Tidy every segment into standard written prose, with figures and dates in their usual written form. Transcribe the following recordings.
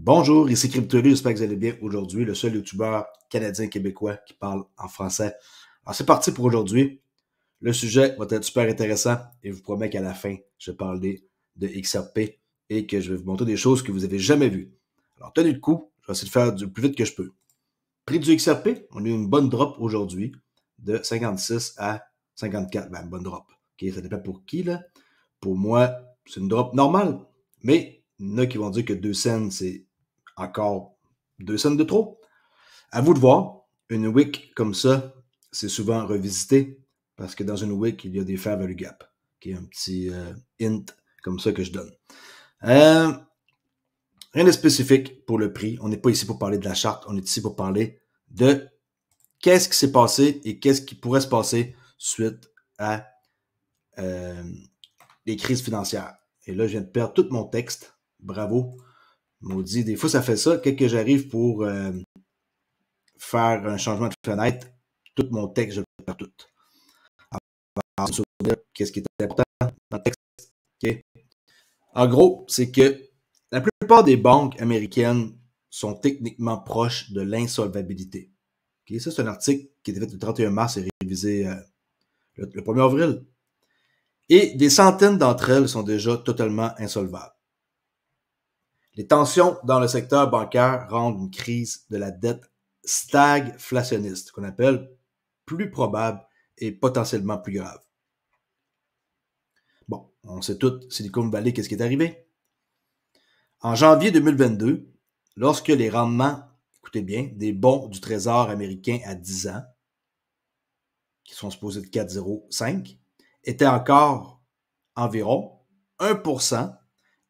Bonjour, ici CryptoLu, j'espère que vous allez bien aujourd'hui, le seul youtubeur canadien-québécois qui parle en français. Alors c'est parti pour aujourd'hui. Le sujet va être super intéressant et je vous promets qu'à la fin, je vais parler de XRP et que je vais vous montrer des choses que vous n'avez jamais vues. Alors tenez le coup, je vais essayer de faire du plus vite que je peux. Prix du XRP, on a eu une bonne drop aujourd'hui de 56 à 54. Ben, bonne drop. Okay, ça dépend pour qui, là. Pour moi, c'est une drop normale. Mais il y en a qui vont dire que 2 cents, c'est encore 2 cents de trop. À vous de voir. Une wick comme ça, c'est souvent revisité parce que dans une wick, il y a des fair value gap. Okay, un petit hint comme ça que je donne. Rien de spécifique pour le prix. On n'est pas ici pour parler de la charte. On est ici pour parler de qu'est-ce qui s'est passé et qu'est-ce qui pourrait se passer suite à les crises financières. Et là, je viens de perdre tout mon texte. Bravo. Maudit. Des fois, ça fait ça. Quand j'arrive pour faire un changement de fenêtre, tout mon texte, je le perds tout. Alors, qu'est-ce qui est important dans le texte? Okay. En gros, c'est que la plupart des banques américaines sont techniquement proches de l'insolvabilité. Okay. Ça, c'est un article qui était fait le 31 mars et révisé le 1er avril. Et des centaines d'entre elles sont déjà totalement insolvables. Les tensions dans le secteur bancaire rendent une crise de la dette stagflationniste, qu'on appelle plus probable et potentiellement plus grave. Bon, on sait tout, Silicon Valley, qu'est-ce qui est arrivé? En janvier 2022, lorsque les rendements, écoutez bien, des bons du Trésor américain à 10 ans, qui sont supposés de 4,05, étaient encore environ 1%,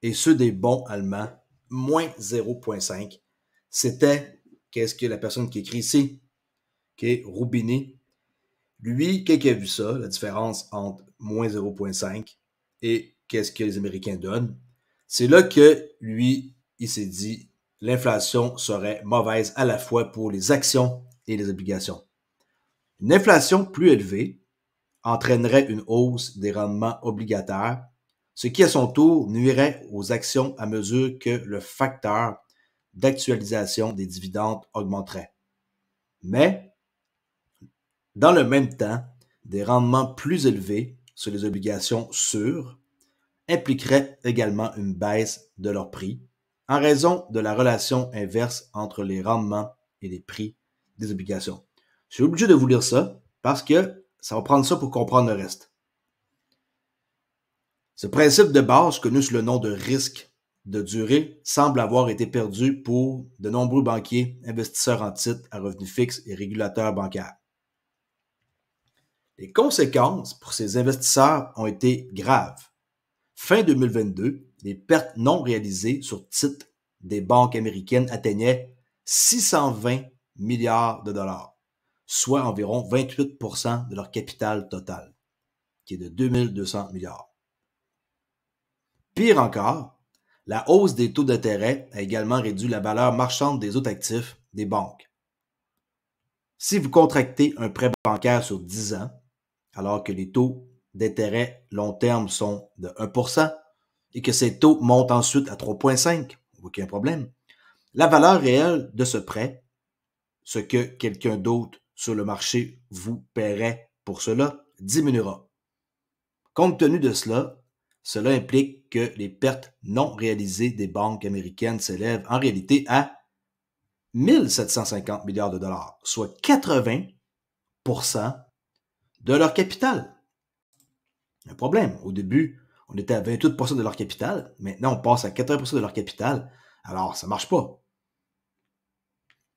et ceux des bons allemands, moins 0,5. C'était, qu'est-ce que la personne qui écrit ici, okay, Roubini, lui, quand il a vu ça, la différence entre moins 0,5 et qu'est-ce que les Américains donnent, c'est là que lui, il s'est dit, l'inflation serait mauvaise à la fois pour les actions et les obligations. Une inflation plus élevée entraînerait une hausse des rendements obligataires, ce qui à son tour nuirait aux actions à mesure que le facteur d'actualisation des dividendes augmenterait. Mais, dans le même temps, des rendements plus élevés sur les obligations sûres impliqueraient également une baisse de leur prix en raison de la relation inverse entre les rendements et les prix des obligations. Je suis obligé de vous lire ça parce que ça va prendre ça pour comprendre le reste. Ce principe de base, connu sous le nom de risque de durée, semble avoir été perdu pour de nombreux banquiers, investisseurs en titres à revenus fixes et régulateurs bancaires. Les conséquences pour ces investisseurs ont été graves. Fin 2022, les pertes non réalisées sur titres des banques américaines atteignaient 620 milliards de dollars, soit environ 28% de leur capital total, qui est de 2200 milliards. Pire encore, la hausse des taux d'intérêt a également réduit la valeur marchande des autres actifs des banques. Si vous contractez un prêt bancaire sur 10 ans, alors que les taux d'intérêt long terme sont de 1%, et que ces taux montent ensuite à 3,5, aucun problème, la valeur réelle de ce prêt, ce que quelqu'un d'autre sur le marché vous paierait pour cela, diminuera. Compte tenu de cela, cela implique que les pertes non réalisées des banques américaines s'élèvent en réalité à 1750 milliards de dollars, soit 80% de leur capital. Un problème. Au début, on était à 28% de leur capital. Maintenant, on passe à 80% de leur capital. Alors, ça ne marche pas.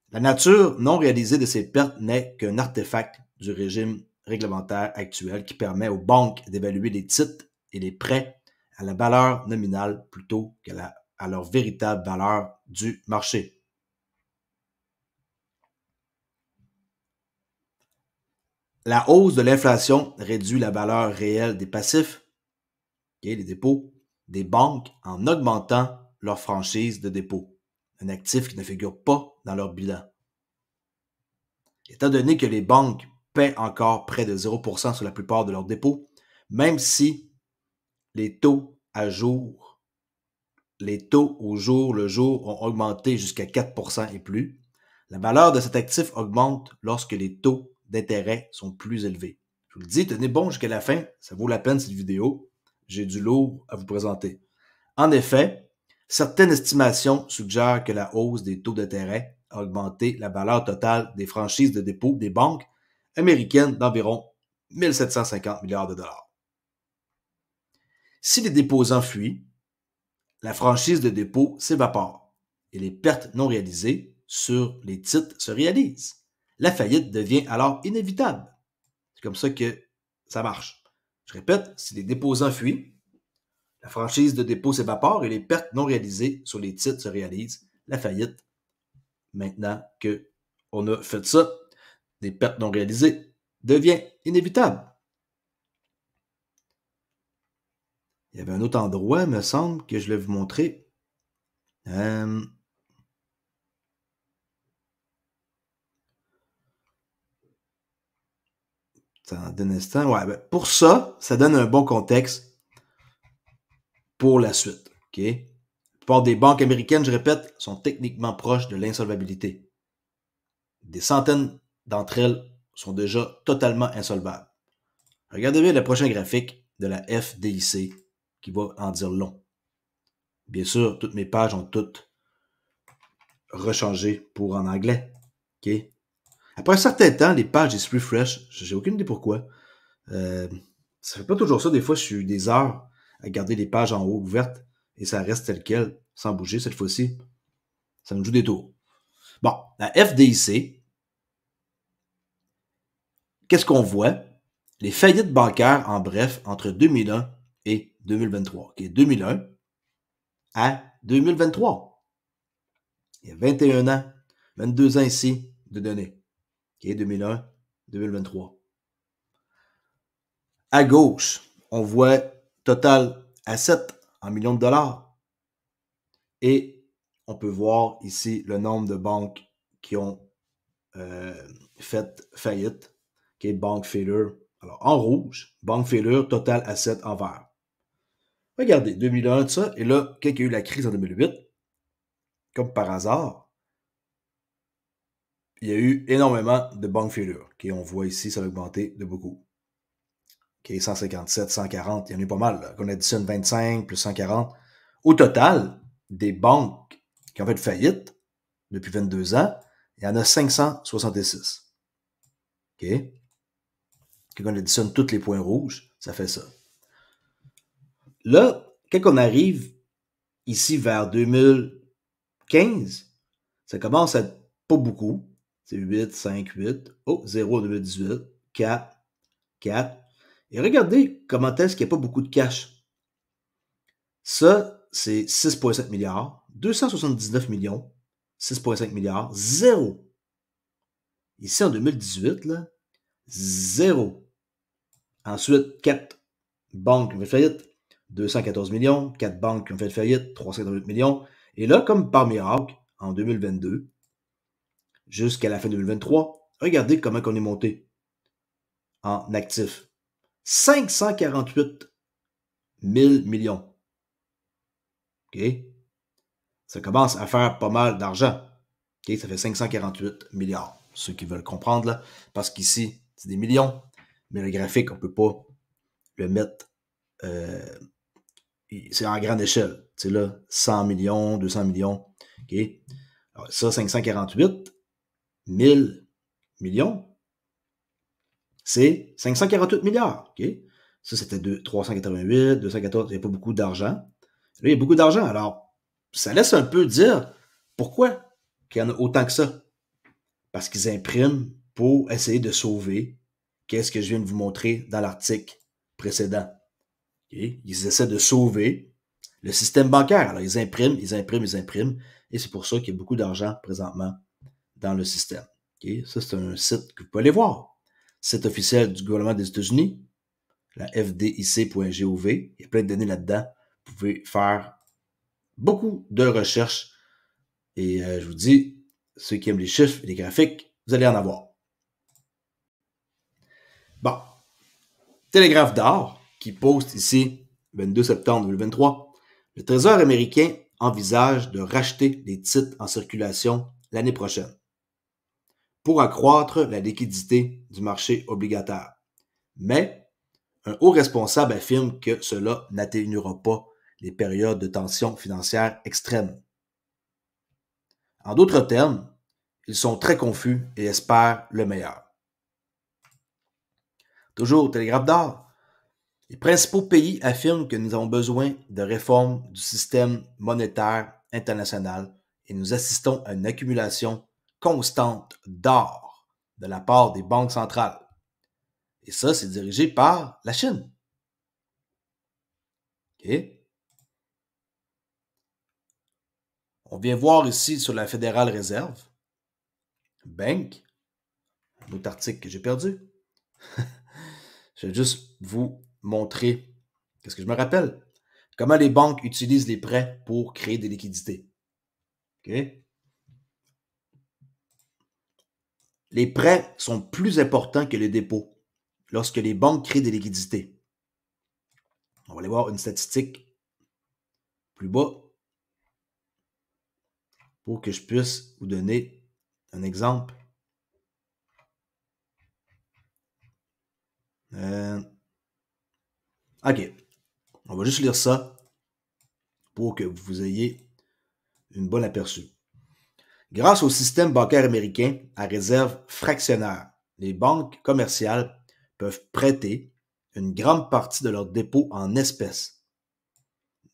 La nature non réalisée de ces pertes n'est qu'un artefact du régime réglementaire actuel qui permet aux banques d'évaluer les titres et les prêts à la valeur nominale plutôt qu'à leur véritable valeur du marché. La hausse de l'inflation réduit la valeur réelle des passifs, les dépôts, des banques en augmentant leur franchise de dépôt, un actif qui ne figure pas dans leur bilan. Étant donné que les banques paient encore près de 0% sur la plupart de leurs dépôts, même si les taux à jour les taux au jour le jour ont augmenté jusqu'à 4% et plus. La valeur de cet actif augmente lorsque les taux d'intérêt sont plus élevés. Je vous le dis, tenez bon jusqu'à la fin, ça vaut la peine cette vidéo. J'ai du lourd à vous présenter. En effet, certaines estimations suggèrent que la hausse des taux d'intérêt a augmenté la valeur totale des franchises de dépôt des banques américaines d'environ 1 750 milliards de dollars. Si les déposants fuient, la franchise de dépôt s'évapore et les pertes non réalisées sur les titres se réalisent. La faillite devient alors inévitable. C'est comme ça que ça marche. Je répète, si les déposants fuient, la franchise de dépôt s'évapore et les pertes non réalisées sur les titres se réalisent. La faillite, maintenant qu'on a fait ça, des pertes non réalisées, devient inévitable. Il y avait un autre endroit, me semble, que je vais vous montrer. D'un instant. Ouais, ben pour ça donne un bon contexte pour la suite. OK? La plupart des banques américaines, je répète, sont techniquement proches de l'insolvabilité. Des centaines d'entre elles sont déjà totalement insolvables. Regardez bien le prochain graphique de la FDIC qui va en dire long. Bien sûr, toutes mes pages ont toutes rechangé pour en anglais. OK? Après un certain temps, les pages se refresh. J'ai aucune idée pourquoi. Ça fait pas toujours ça. Des fois, je suis des heures à garder les pages en haut ouvertes et ça reste tel quel, sans bouger cette fois-ci. Ça me joue des tours. Bon, la FDIC, qu'est-ce qu'on voit? Les faillites bancaires, en bref, entre 2001 et 2023. Okay, 2001 à 2023. Il y a 21 ans, 22 ans ici de données. Okay, 2001, 2023. À gauche, on voit total assets en millions de dollars. Et on peut voir ici le nombre de banques qui ont fait faillite. Okay, bank failure. Alors, en rouge, bank failure, total asset en vert. Regardez, 2001, tout ça. Et là, quand il y a eu la crise en 2008, comme par hasard, il y a eu énormément de bank failure. Okay, on voit ici, ça a augmenté de beaucoup. Okay, 157, 140, il y en a eu pas mal. Là. On additionne 25 plus 140. Au total, des banques qui ont fait faillite depuis 22 ans, il y en a 566. OK? Quand on additionne tous les points rouges, ça fait ça. Là, quand on arrive ici vers 2015, ça commence à être pas beaucoup. C'est 8, 5, 8. Oh, 0 en 2018. 4, 4. Et regardez comment est-ce qu'il n'y a pas beaucoup de cash. Ça, c'est 6,7 milliards. 279 millions. 6,5 milliards. 0. Ici, en 2018, là, 0. Ensuite, 4 banques qui ont fait faillite. 214 millions. 4 banques qui ont fait faillite. 388 millions. Et là, comme par miracle, en 2022, jusqu'à la fin 2023, regardez comment on est monté en actifs. 548 000 millions. OK? Ça commence à faire pas mal d'argent. OK? Ça fait 548 milliards. Ceux qui veulent comprendre, là, parce qu'ici, c'est des millions, mais le graphique, on ne peut pas le mettre. C'est en grande échelle. Tu sais, là, 100 millions, 200 millions. OK? Alors, ça, 548 000 millions, c'est 548 milliards. OK? Ça, c'était 388, 214. Il n'y a pas beaucoup d'argent. Là, il y a beaucoup d'argent. Alors, ça laisse un peu dire pourquoi qu'il y en a autant que ça. Parce qu'ils impriment pour essayer de sauver qu'est-ce que je viens de vous montrer dans l'article précédent. Okay? Ils essaient de sauver le système bancaire. Alors, ils impriment, et c'est pour ça qu'il y a beaucoup d'argent présentement dans le système. Okay? Ça, c'est un site que vous pouvez aller voir. Site officiel du gouvernement des États-Unis, la fdic.gov. Il y a plein de données là-dedans. Vous pouvez faire beaucoup de recherches. Et je vous dis, ceux qui aiment les chiffres et les graphiques, vous allez en avoir. Bon. Télégraphe d'or, qui poste ici, 22 septembre 2023. Le Trésor américain envisage de racheter les titres en circulation l'année prochaine pour accroître la liquidité du marché obligataire. Mais un haut responsable affirme que cela n'atténuera pas les périodes de tension financière extrême. En d'autres termes, ils sont très confus et espèrent le meilleur. Toujours au Télégraphe d'or, les principaux pays affirment que nous avons besoin de réformes du système monétaire international et nous assistons à une accumulation constante d'or de la part des banques centrales. Et ça, c'est dirigé par la Chine. OK? On vient voir ici sur la Federal Reserve Bank, un autre article que j'ai perdu. Je vais juste vous montrer qu'est-ce que je me rappelle. Comment les banques utilisent les prêts pour créer des liquidités. Okay? Les prêts sont plus importants que les dépôts lorsque les banques créent des liquidités. On va aller voir une statistique plus bas pour que je puisse vous donner un exemple. OK. On va juste lire ça pour que vous ayez une bonne aperçu. Grâce au système bancaire américain à réserve fractionnaire, les banques commerciales peuvent prêter une grande partie de leurs dépôts en espèces,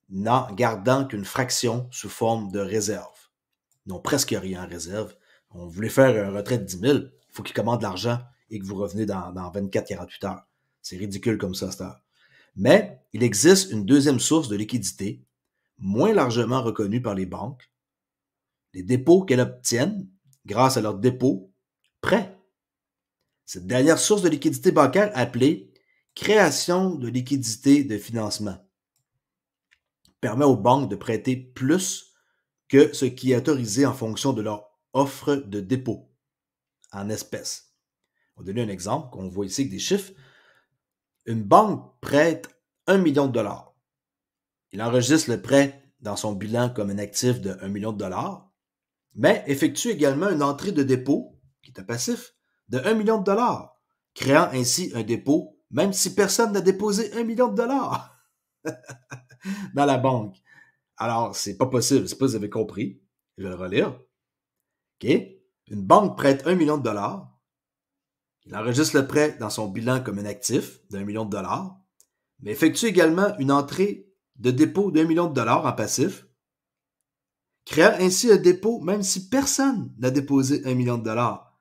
n'en gardant qu'une fraction sous forme de réserve. Ils n'ont presque rien en réserve. On voulait faire un retrait de 10 000, il faut qu'ils commandent de l'argent et que vous revenez dans 24-48 heures. C'est ridicule comme ça, cette heure. Mais il existe une deuxième source de liquidité, moins largement reconnue par les banques, les dépôts qu'elles obtiennent grâce à leurs dépôts prêts. Cette dernière source de liquidité bancaire appelée création de liquidité de financement permet aux banques de prêter plus que ce qui est autorisé en fonction de leur offre de dépôt en espèces. On va donner un exemple, on voit ici avec des chiffres. Une banque prête 1 million de dollars. Il enregistre le prêt dans son bilan comme un actif de 1 million de dollars, mais effectue également une entrée de dépôt, qui est un passif, de 1 million de dollars, créant ainsi un dépôt, même si personne n'a déposé 1 million de dollars dans la banque. Alors, c'est pas possible, je ne sais pas si vous avez compris, je vais le relire. OK? Une banque prête 1 million de dollars, il enregistre le prêt dans son bilan comme un actif de 1 million de dollars, mais effectue également une entrée de dépôt de 1 million de dollars en passif, créant ainsi un dépôt même si personne n'a déposé 1 million de dollars.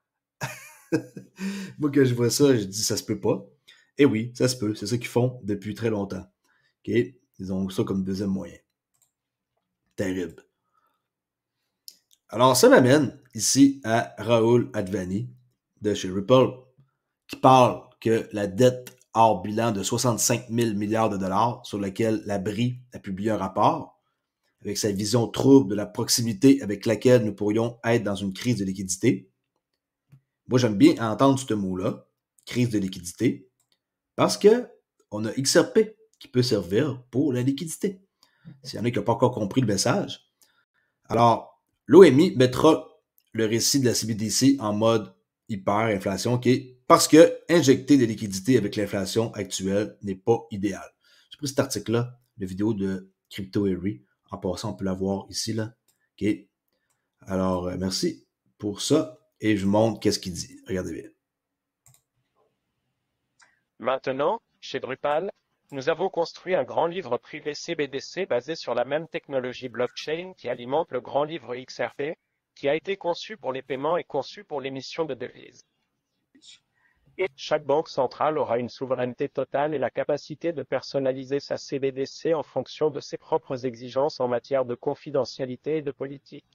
Moi, quand je vois ça, je dis ça se peut pas. Et oui, ça se peut. C'est ça qu'ils font depuis très longtemps. OK? Ils ont ça comme deuxième moyen. Terrible. Alors, ça m'amène ici à Rahul Advani de chez Ripple qui parle que la dette hors bilan de 65 000 milliards de dollars sur laquelle la BRI a publié un rapport avec sa vision trouble de la proximité avec laquelle nous pourrions être dans une crise de liquidité. Moi, j'aime bien entendre ce mot-là, crise de liquidité, parce que on a XRP qui peut servir pour la liquidité. S'il y en a qui n'ont pas encore compris le message. Alors, l'OMI mettra le récit de la CBDC en mode hyperinflation, okay, parce que injecter des liquidités avec l'inflation actuelle n'est pas idéal. J'ai pris cet article-là, la vidéo de Crypto Harry. En passant, on peut la voir ici, là. OK. Alors, merci pour ça. Et je vous montre qu'est-ce qu'il dit. Regardez bien. Maintenant, chez Drupal, nous avons construit un grand livre privé CBDC basé sur la même technologie blockchain qui alimente le grand livre XRP, qui a été conçu pour les paiements et conçu pour l'émission de devises. Chaque banque centrale aura une souveraineté totale et la capacité de personnaliser sa CBDC en fonction de ses propres exigences en matière de confidentialité et de politique.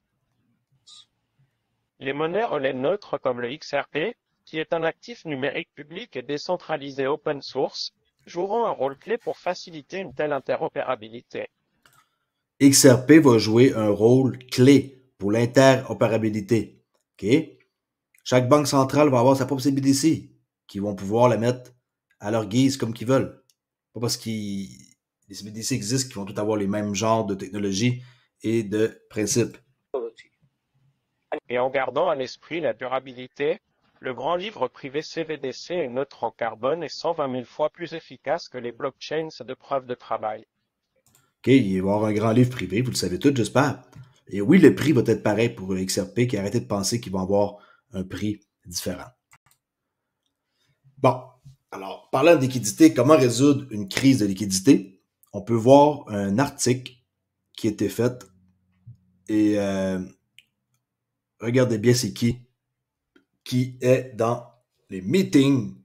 Les monnaies relais neutres comme le XRP, qui est un actif numérique public et décentralisé open source, joueront un rôle clé pour faciliter une telle interopérabilité. XRP va jouer un rôle clé pour l'interopérabilité. Okay? Chaque banque centrale va avoir sa propre CBDC qui vont pouvoir la mettre à leur guise comme qu'ils veulent. Pas parce que les CBDC existent qu'ils vont tous avoir les mêmes genres de technologies et de principe. Et en gardant à l'esprit la durabilité, le grand livre privé CBDC est neutre en carbone et 120 000 fois plus efficace que les blockchains de preuve de travail. OK, il va y avoir un grand livre privé, vous le savez tous, j'espère. Et oui, le prix va être pareil pour le XRP, qui a arrêté de penser qu'ils vont avoir un prix différent. Bon, alors, parlant de liquidité, comment résoudre une crise de liquidité? On peut voir un article qui a été fait et regardez bien c'est qui est dans les meetings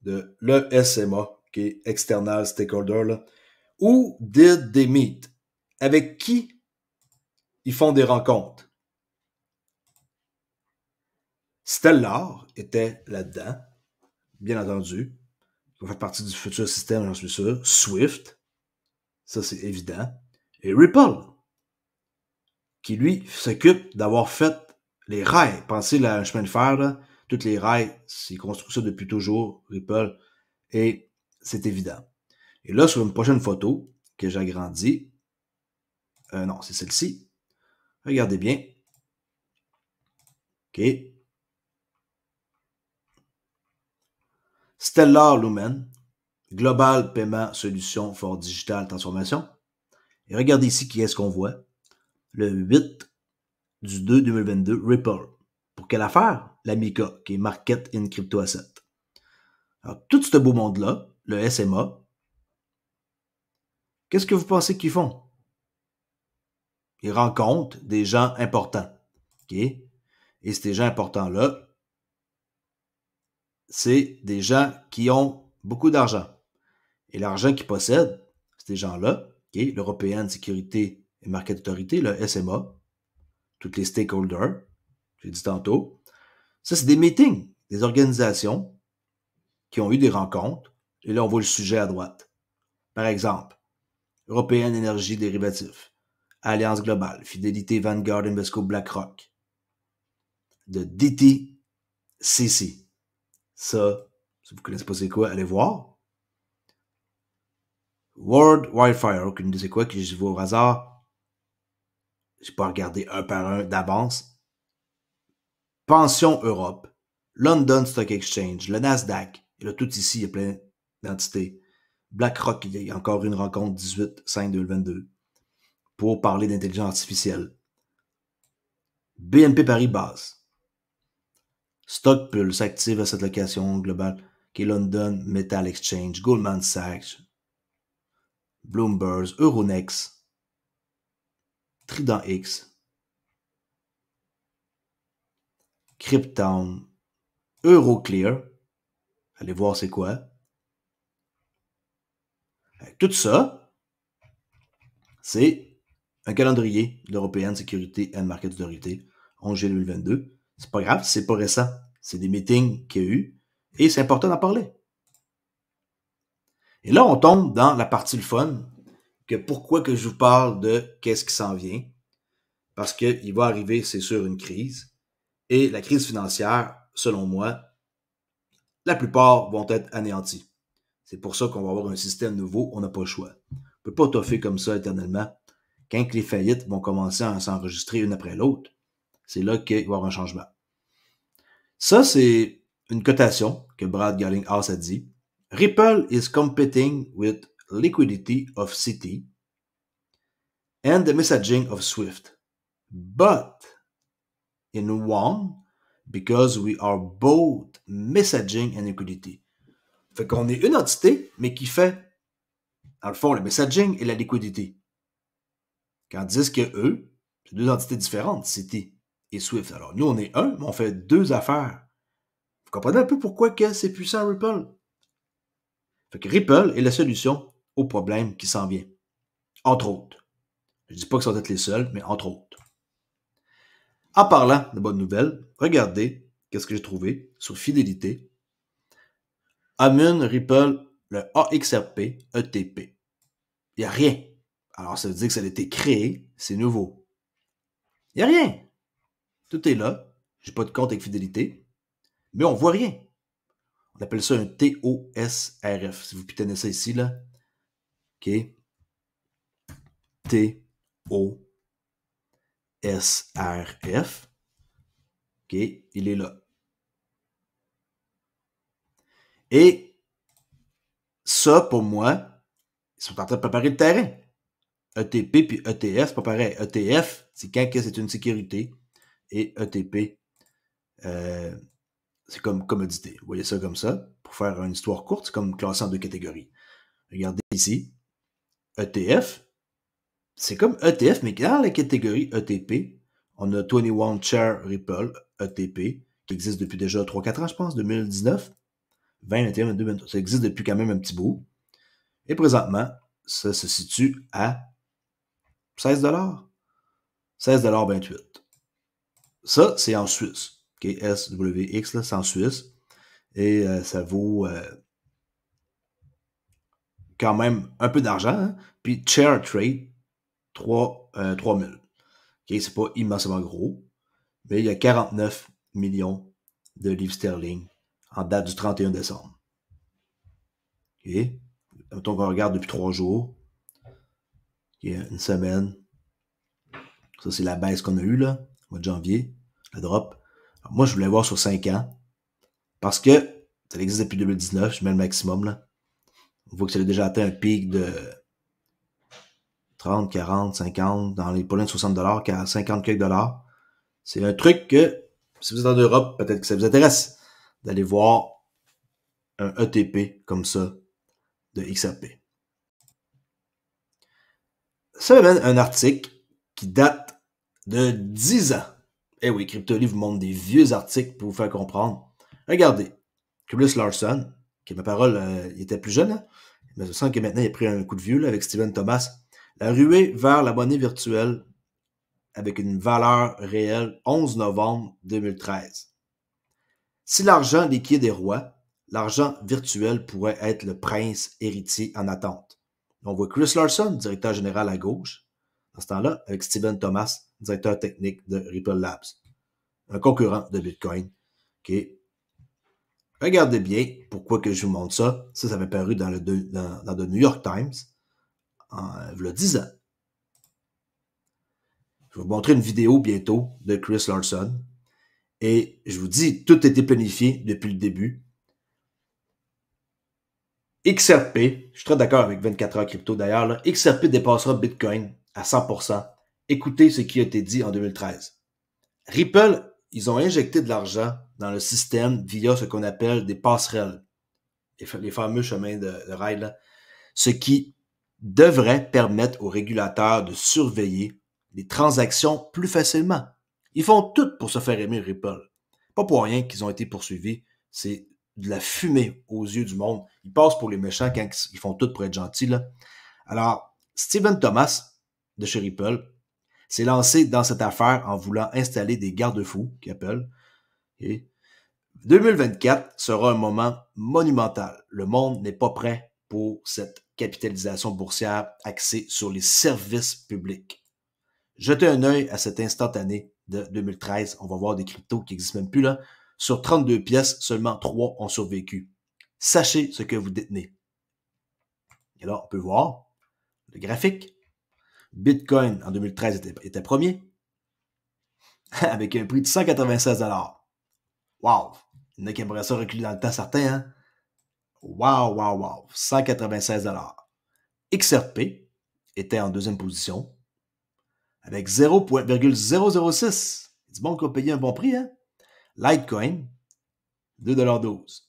de l'ESMA, qui est External Stakeholder, là. Où did they meet? Avec qui ils font des rencontres? Stellar était là-dedans, bien entendu. Il va faire partie du futur système, j'en suis sûr. Swift, ça c'est évident. Et Ripple, qui lui s'occupe d'avoir fait les rails. Pensez là, un chemin de fer, là, toutes les rails, c'est construit ça depuis toujours, Ripple, et c'est évident. Et là, sur une prochaine photo que j'agrandis, non, c'est celle-ci. Regardez bien. OK. Stellar Lumen, Global Payment Solution for Digital Transformation. Et regardez ici qui est-ce qu'on voit. Le 8 du 2 2022, Ripple. Pour quelle affaire? La MiCA, qui est Market in Crypto Asset. Alors, tout ce beau monde-là, le SMA, qu'est-ce que vous pensez qu'ils font? Ils rencontrent des gens importants. OK? Et ces gens importants-là, c'est des gens qui ont beaucoup d'argent. Et l'argent qu'ils possèdent, ces gens-là, okay, l'European Security et Market Authority, le SMA, tous les stakeholders, j'ai dit tantôt, ça, c'est des meetings, des organisations qui ont eu des rencontres. Et là, on voit le sujet à droite. Par exemple, European Energy Derivative, Alliance Globale, Fidélité Vanguard Invesco BlackRock, de DTCC. Ça, si vous ne connaissez pas c'est quoi, allez voir. World Wildfire, aucune idée c'est quoi, que je vois au hasard. J'ai pas regardé un par un d'avance. Pension Europe, London Stock Exchange, le Nasdaq, et là tout ici, il y a plein d'entités. BlackRock, il y a encore une rencontre 18/5/2022 pour parler d'intelligence artificielle. BNP Paribas, Stockpulse, Active Asset Location Global, qui est London Metal Exchange, Goldman Sachs, Bloomberg, Euronext, Trident X, Cryptown, Euroclear, allez voir c'est quoi. Tout ça, c'est un calendrier de l'European Security and Market Authority, 11 juillet 2022. C'est pas grave, c'est pas récent. C'est des meetings qu'il y a eu et c'est important d'en parler. Et là, on tombe dans la partie le fun, que pourquoi que je vous parle de qu'est-ce qui s'en vient. Parce qu'il va arriver, c'est sûr, une crise. Et la crise financière, selon moi, la plupart vont être anéantis. C'est pour ça qu'on va avoir un système nouveau, on n'a pas le choix. On ne peut pas toffer comme ça éternellement. Quand les faillites vont commencer à s'enregistrer une après l'autre, c'est là qu'il va y avoir un changement. Ça, c'est une cotation que Brad Garlinghouse a dit. Ripple is competing with liquidity of Citi and the messaging of Swift. But in one, because we are both messaging and liquidity. Fait qu'on est une entité, mais qui fait, dans le fond, le messaging et la liquidité. Tandis que eux, c'est deux entités différentes, Citi et Swift. Alors, nous, on est un, mais on fait deux affaires. Vous comprenez un peu pourquoi que c'est puissant, Ripple? Fait que Ripple est la solution au problème qui s'en vient. Entre autres. Je ne dis pas que ça va être les seuls, mais entre autres. En parlant de bonnes nouvelles, regardez qu'est-ce que j'ai trouvé sur Fidélité. Amun, Ripple, le AXRP, ETP. Il n'y a rien. Alors, ça veut dire que ça a été créé, c'est nouveau. Il n'y a rien. Tout est là. J'ai pas de compte avec Fidélité, mais on voit rien. On appelle ça un TOSRF. Si vous pitonnez ça ici, là. OK. TOSRF. XSRF. OK, il est là. Et ça, pour moi, ils sont en train de préparer le terrain. ETP puis ETF, c'est pas pareil. ETF, c'est quand c'est une sécurité. Et ETP, c'est comme commodité. Vous voyez ça comme ça. Pour faire une histoire courte, c'est comme classé en deux catégories. Regardez ici. ETF, c'est comme ETF, mais dans la catégorie ETP, on a 21 Share Ripple, ETP, qui existe depuis déjà 3-4 ans, je pense, 2019, 20, 21, 22, 23. Ça existe depuis quand même un petit bout. Et présentement, ça se situe à 16 $. 16,28 $. Ça, c'est en Suisse. Okay, SWX, là, c'est en Suisse. Et ça vaut quand même un peu d'argent. Hein? Puis Chair Trade, 3 000. Okay, c'est pas immensément gros. Mais il y a 49 millions de livres sterling en date du 31 décembre. OK? Mettons qu'on regarde depuis 3 jours. Il y a une semaine. Ça, c'est la baisse qu'on a eue, là, au mois de janvier, la drop. Alors, moi, je voulais voir sur 5 ans. Parce que ça existe depuis 2019, je mets le maximum, là. On voit que ça a déjà atteint un pic de 30, 40, 50, dans les pas loin de 60 $, 50 quelques dollars. C'est un truc que, si vous êtes en Europe, peut-être que ça vous intéresse d'aller voir un ETP comme ça de XRP. Ça m'amène un article qui date de 10 ans. Eh oui, Cryptoly vous montre des vieux articles pour vous faire comprendre. Regardez, Chris Larson, qui ma parole, il était plus jeune, hein? Mais je sens que maintenant il a pris un coup de vieux là, avec Steven Thomas. La ruée vers la monnaie virtuelle avec une valeur réelle 11 novembre 2013. Si l'argent liquide est roi, l'argent virtuel pourrait être le prince héritier en attente. On voit Chris Larson, directeur général à gauche, dans ce temps-là, avec Steven Thomas, directeur technique de Ripple Labs, un concurrent de Bitcoin. Okay. Regardez bien pourquoi que je vous montre ça. Ça avait paru dans le New York Times il y a 10 ans. Je vais vous montrer une vidéo bientôt de Chris Larson. Et je vous dis, tout a été planifié depuis le début. XRP, je suis très d'accord avec 24 heures crypto d'ailleurs, là, XRP dépassera Bitcoin à 100%. Écoutez ce qui a été dit en 2013. Ripple, ils ont injecté de l'argent dans le système via ce qu'on appelle des passerelles, les fameux chemins de rail, là, ce qui devrait permettre aux régulateurs de surveiller les transactions plus facilement. Ils font tout pour se faire aimer Ripple. Pas pour rien qu'ils ont été poursuivis. C'est de la fumée aux yeux du monde. Ils passent pour les méchants quand ils font tout pour être gentils, là. Alors, Steven Thomas, de chez Ripple, s'est lancé dans cette affaire en voulant installer des garde-fous, qu'ils appellent. Et 2024 sera un moment monumental. Le monde n'est pas prêt pour cette capitalisation boursière axée sur les services publics. Jetez un œil à cet instantané de 2013. On va voir des cryptos qui n'existent même plus là. Sur 32 pièces, seulement 3 ont survécu. Sachez ce que vous détenez. Et là, on peut voir le graphique. Bitcoin en 2013 était premier avec un prix de 196 $. Wow! Il y en a qui aimeraient ça reculer dans le temps, certains, hein? Wow! 196 $. XRP était en deuxième position avec 0,006. C'est bon qu'on va payer un bon prix, hein? Litecoin, 2,12 $.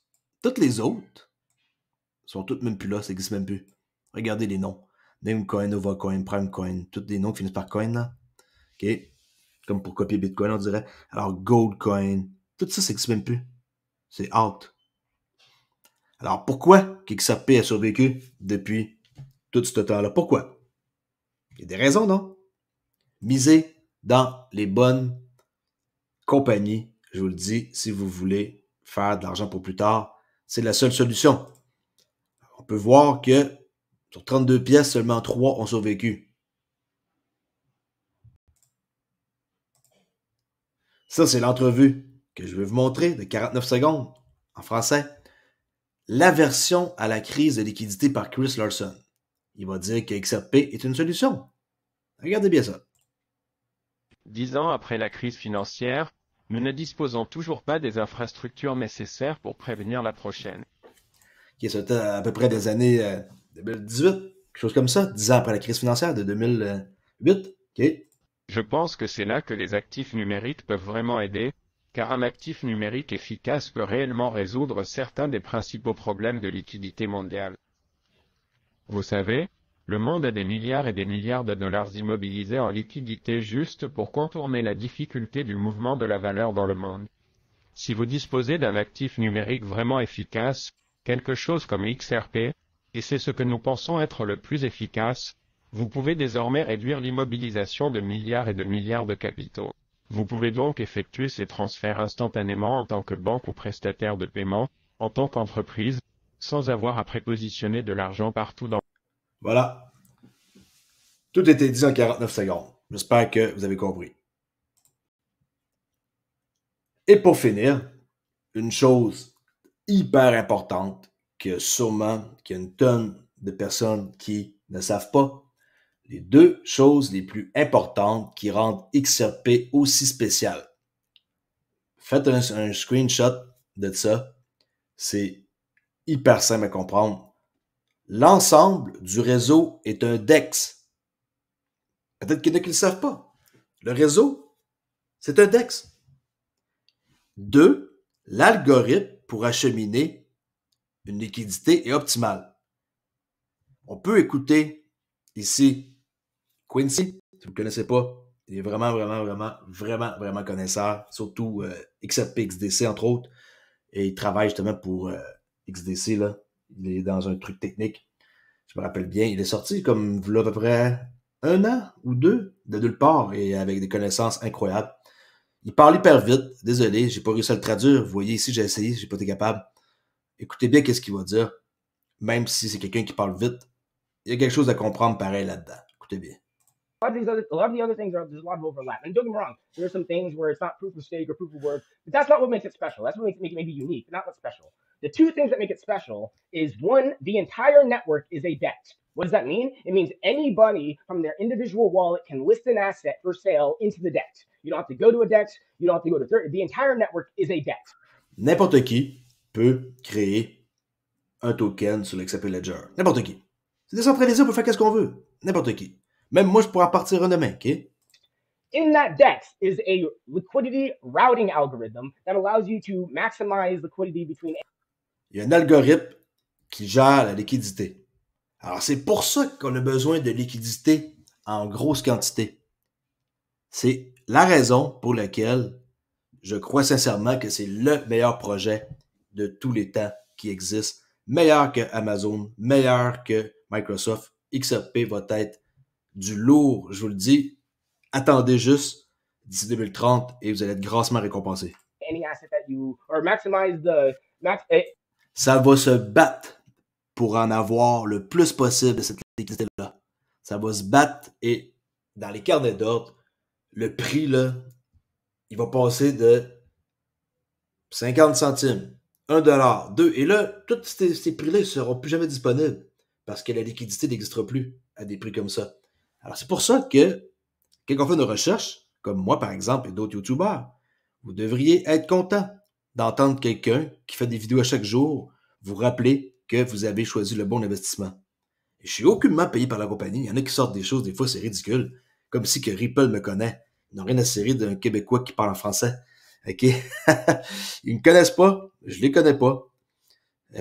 Toutes les autres sont toutes même plus là, ça n'existe même plus. Regardez les noms. Namecoin, Novacoin, Primecoin, tous des noms qui finissent par coin, là. OK? Comme pour copier Bitcoin, on dirait. Alors, Goldcoin, tout ça, ça n'existe même plus. C'est out. Alors, pourquoi XRP a survécu depuis tout ce temps-là? Pourquoi? Il y a des raisons, non? Misez dans les bonnes compagnies. Je vous le dis, si vous voulez faire de l'argent pour plus tard, c'est la seule solution. On peut voir que sur 32 pièces, seulement 3 ont survécu. Ça, c'est l'entrevue que je vais vous montrer de 49 secondes en français. L'aversion à la crise de liquidité par Chris Larson. Il va dire que XRP est une solution. Regardez bien ça. 10 ans après la crise financière, nous ne disposons toujours pas des infrastructures nécessaires pour prévenir la prochaine. Qui est à peu près des années 2018, quelque chose comme ça, 10 ans après la crise financière de 2008. OK. Je pense que c'est là que les actifs numériques peuvent vraiment aider, car un actif numérique efficace peut réellement résoudre certains des principaux problèmes de liquidité mondiale. Vous savez, le monde a des milliards et des milliards de dollars immobilisés en liquidité juste pour contourner la difficulté du mouvement de la valeur dans le monde. Si vous disposez d'un actif numérique vraiment efficace, quelque chose comme XRP, et c'est ce que nous pensons être le plus efficace, vous pouvez désormais réduire l'immobilisation de milliards et de milliards de capitaux. Vous pouvez donc effectuer ces transferts instantanément en tant que banque ou prestataire de paiement, en tant qu'entreprise, sans avoir à prépositionner de l'argent partout dans. Voilà. Tout était dit en 49 secondes. J'espère que vous avez compris. Et pour finir, une chose hyper importante que sûrement qu'il y a une tonne de personnes qui ne savent pas. Les deux choses les plus importantes qui rendent XRP aussi spécial. Faites un screenshot de ça. C'est hyper simple à comprendre. L'ensemble du réseau est un DEX. Peut-être qu'il y en a qui ne le savent pas. Le réseau, c'est un DEX. 2. L'algorithme pour acheminer une liquidité est optimal. On peut écouter ici Quincy, si vous ne le connaissez pas. Il est vraiment connaisseur, surtout XRP, XDC entre autres. Et il travaille justement pour XDC, là. Il est dans un truc technique. Je me rappelle bien, il est sorti comme là, à peu près 1 an ou 2 de nulle part et avec des connaissances incroyables. Il parle hyper vite. Désolé, j'ai pas réussi à le traduire. Vous voyez ici, j'ai essayé, j'ai pas été capable. Écoutez bien qu'est-ce qu'il va dire. Même si c'est quelqu'un qui parle vite, il y a quelque chose à comprendre pareil là-dedans. Écoutez bien. A lot of the other things there's a lot of overlap. And don't get me wrong, there's some things where it's not proof of stake or proof of work, but that's not what makes it special. That's what makes it maybe unique, but not what's special. The two things that make it special is one, the entire network is a DEX. What does that mean? It means anybody from their individual wallet can list an asset for sale into the DEX. You don't have to go to a DEX. You don't have to go to third. The entire network is a DEX. N'importe qui peut créer un token sur l'XRP Ledger. N'importe qui. C'est décentralisé, on peut faire qu'est-ce qu'on veut. N'importe qui. Même moi, je pourrais en partir un demain, OK? In that DEX is a liquidity routing algorithm that allows you to maximize liquidity between. Il y a un algorithme qui gère la liquidité. Alors, c'est pour ça qu'on a besoin de liquidité en grosse quantité. C'est la raison pour laquelle je crois sincèrement que c'est le meilleur projet de tous les temps qui existe. Meilleur que Amazon, meilleur que Microsoft. XRP va être du lourd, je vous le dis. Attendez juste d'ici 2030 et vous allez être grassement récompensé. Ça va se battre pour en avoir le plus possible de cette liquidité-là. Ça va se battre et dans les carnets d'ordre, le prix, là, il va passer de 50 centimes, 1 $, 2. Et là, tous ces prix-là ne seront plus jamais disponibles parce que la liquidité n'existera plus à des prix comme ça. Alors, c'est pour ça que quand on fait nos recherches, comme moi, par exemple, et d'autres YouTubers, vous devriez être content d'entendre quelqu'un qui fait des vidéos à chaque jour vous rappeler que vous avez choisi le bon investissement. Et je suis aucunement payé par la compagnie. Il y en a qui sortent des choses, des fois, c'est ridicule. Comme si que Ripple me connaît. Ils n'ont rien à cirer d'un Québécois qui parle en français. OK? Ils ne me connaissent pas. Je les connais pas.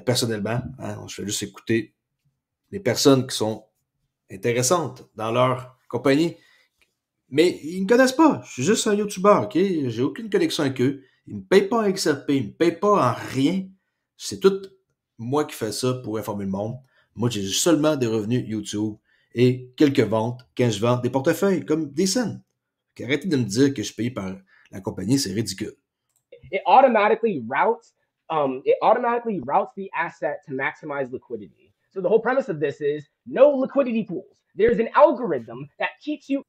Personnellement, hein, je fais juste écouter les personnes qui sont intéressantes dans leur compagnie. Mais ils ne me connaissent pas. Je suis juste un YouTuber, OK? J'ai aucune connexion avec eux. Ils ne me payent pas en XRP. Ils ne me payent pas en rien. C'est tout moi qui fais ça pour informer le monde. Moi, j'ai seulement des revenus YouTube et quelques ventes quand je vends des portefeuilles comme des scènes. Arrêtez de me dire que je suis payé par la compagnie, c'est ridicule. It automatically routes the asset to maximize liquidity. So the whole premise of this is no liquidity pools. There's an algorithm that keeps you.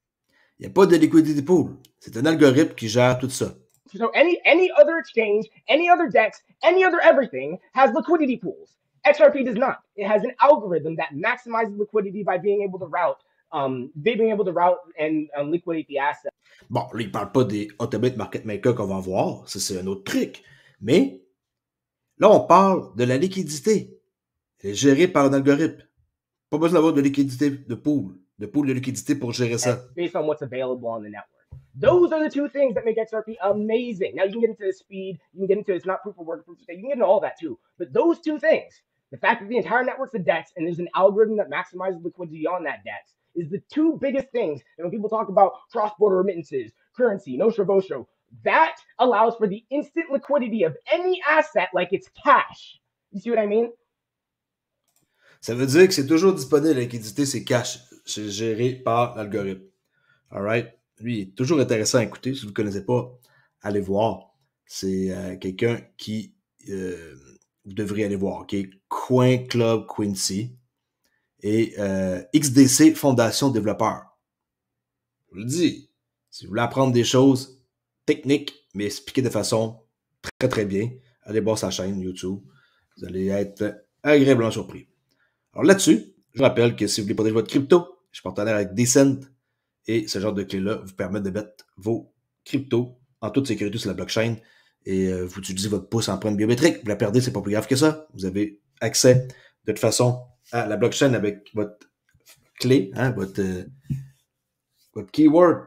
Il n'y a pas de liquidity pool. C'est un algorithme qui gère tout ça. So any other exchange, any other DEX, any other everything has liquidity pools. XRP does not. It has an algorithm that maximizes liquidity by being able to route They've been able to route and liquidate the asset. Bon, là, il ne parle pas des Automate Market Maker qu'on va voir. Ça, c'est un autre truc. Mais là, on parle de la liquidité. Elle est gérée par un algorithme. Pas besoin d'avoir de liquidité de pool de liquidité pour gérer ça. Based on what's available on the network. Those are the two things that make XRP amazing. Now you can get into the speed, you can get into it's not proof of work, proof of stake, you can get into all that too. But those two things, the fact that the entire network's a DEX and there's an algorithm that maximizes liquidity on that DEX, is the two biggest things. And when people talk about cross-border remittances, currency, Nostro Vostro, that allows for the instant liquidity of any asset like it's cash. You see what I mean? Ça veut dire que c'est toujours disponible, la liquidité, c'est cash. C'est géré par l'algorithme. Alright? Lui, il est toujours intéressant à écouter. Si vous ne le connaissez pas, allez voir. C'est quelqu'un qui vous devriez aller voir. OK? Coin Club Quincy et XDC Fondation Développeur. Je vous le dis, si vous voulez apprendre des choses techniques, mais expliquées de façon très, très bien, allez voir sa chaîne YouTube. Vous allez être agréablement surpris. Alors là-dessus, je vous rappelle que si vous voulez protéger votre crypto, je suis partenaire avec Decent et ce genre de clés-là vous permet de mettre vos cryptos en toute sécurité sur la blockchain et vous utilisez votre pouce en empreinte biométrique. Vous la perdez, c'est pas plus grave que ça. Vous avez accès de toute façon à la blockchain avec votre clé, hein, votre keyword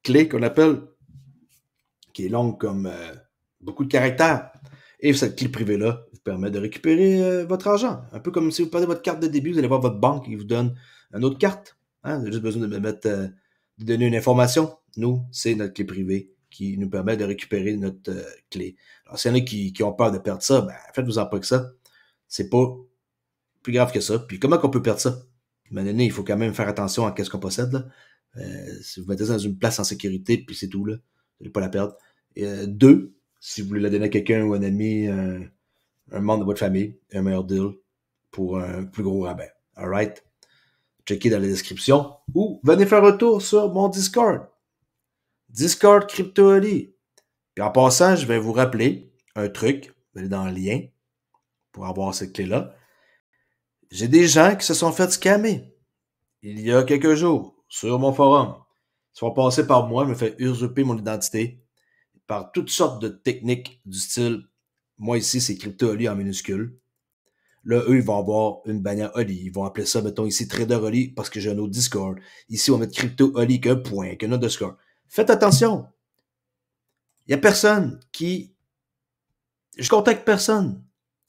clé qu'on appelle, qui est longue comme beaucoup de caractères. Et cette clé privée-là vous permet de récupérer votre argent. Un peu comme si vous perdez votre carte de débit, vous allez voir votre banque et vous donne une autre carte. Hein? Vous avez juste besoin de donner une information. Nous, c'est notre clé privée qui nous permet de récupérer notre clé. Alors, s'il y en a qui ont peur de perdre ça, ben, faites-vous-en pas que ça. C'est pas plus grave que ça. Puis comment qu'on peut perdre ça? À un moment donné, il faut quand même faire attention à ce qu'on possède. Là. Si vous mettez ça dans une place en sécurité, puis c'est tout, là, vous n'allez pas la perdre. Deux, si vous voulez la donner à quelqu'un ou un ami, un membre de votre famille, un meilleur deal pour un plus gros rabais. Alright? Checkez dans la description ou venez faire un tour sur mon Discord. Discord CryptoOli. Puis en passant, je vais vous rappeler un truc. Vous allez dans le lien pour avoir cette clé-là. J'ai des gens qui se sont fait scammer il y a quelques jours sur mon forum. Ils sont passés par moi, me fait usurper mon identité par toutes sortes de techniques du style, moi ici c'est CryptoOli en minuscule. Là, eux, ils vont avoir une bannière Oli. Ils vont appeler ça, mettons ici Trader Oli parce que j'ai un autre Discord. Ici, on va mettre CryptoOli qu'un point, qu'un underscore. Faites attention. Il n'y a personne qui... Je contacte personne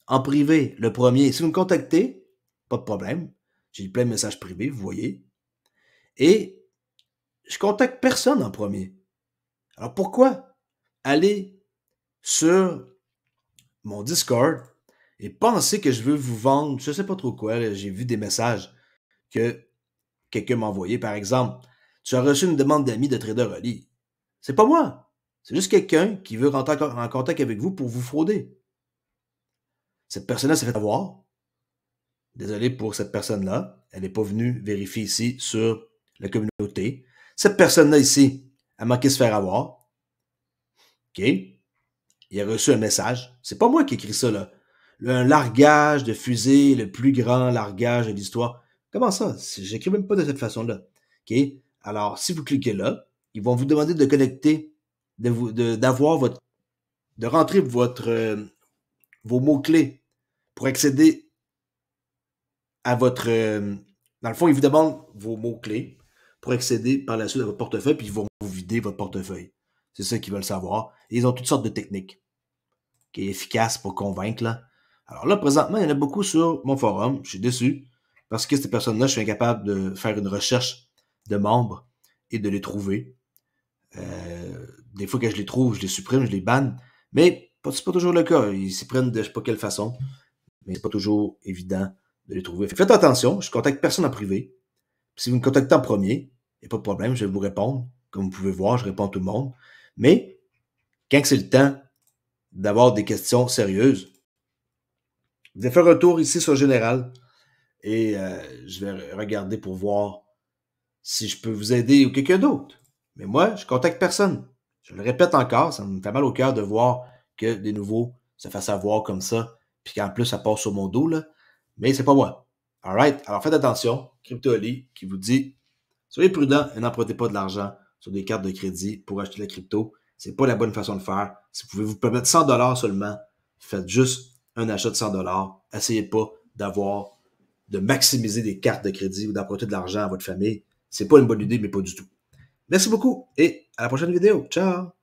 en privé, le premier. Si vous me contactez, pas de problème. J'ai plein de messages privés, vous voyez. Et je contacte personne en premier. Alors pourquoi aller sur mon Discord et penser que je veux vous vendre, je sais pas trop quoi, là, j'ai vu des messages que quelqu'un m'a envoyé, par exemple, tu as reçu une demande d'amis de Trader Oli. C'est pas moi. C'est juste quelqu'un qui veut rentrer en contact avec vous pour vous frauder. Cette personne-là s'est fait avoir. Désolé pour cette personne-là. Elle n'est pas venue vérifier ici sur la communauté. Cette personne-là ici a manqué de se faire avoir. OK? Il a reçu un message. C'est pas moi qui ai écrit ça, là. Un largage de fusée, le plus grand largage de l'histoire. Comment ça? J'écris même pas de cette façon-là. OK? Alors, si vous cliquez là, ils vont vous demander de connecter, d'avoir votre, de rentrer vos mots-clés pour accéder à votre, dans le fond, ils vous demandent vos mots-clés pour accéder par la suite à votre portefeuille, puis ils vont vous vider votre portefeuille. C'est ça qu'ils veulent savoir. Et ils ont toutes sortes de techniques qui est efficace pour convaincre, là. Alors là, présentement, il y en a beaucoup sur mon forum. Je suis déçu parce que ces personnes-là, je suis incapable de faire une recherche de membres et de les trouver. Des fois que je les trouve, je les supprime, je les banne. Mais c'est pas toujours le cas. Ils s'y prennent de je sais pas quelle façon. Mais c'est pas toujours évident de les trouver. Faites attention, je contacte personne en privé. Puis si vous me contactez en premier, il n'y a pas de problème, je vais vous répondre. Comme vous pouvez voir, je réponds à tout le monde. Mais quand c'est le temps d'avoir des questions sérieuses, je vais faire un tour ici sur Général et je vais regarder pour voir si je peux vous aider ou quelqu'un d'autre. Mais moi, je contacte personne. Je le répète encore, ça me fait mal au cœur de voir que des nouveaux se fassent avoir comme ça, puis qu'en plus, ça passe sur mon dos, là. Mais c'est pas moi. Alright? Alors faites attention. CryptoOli qui vous dit Soyez prudents et n'empruntez pas de l'argent sur des cartes de crédit pour acheter la crypto. C'est pas la bonne façon de faire. Si vous pouvez vous permettre 100$ seulement, faites juste un achat de 100$. Essayez pas de maximiser des cartes de crédit ou d'emprunter de l'argent à votre famille. C'est pas une bonne idée, mais pas du tout. Merci beaucoup et à la prochaine vidéo. Ciao!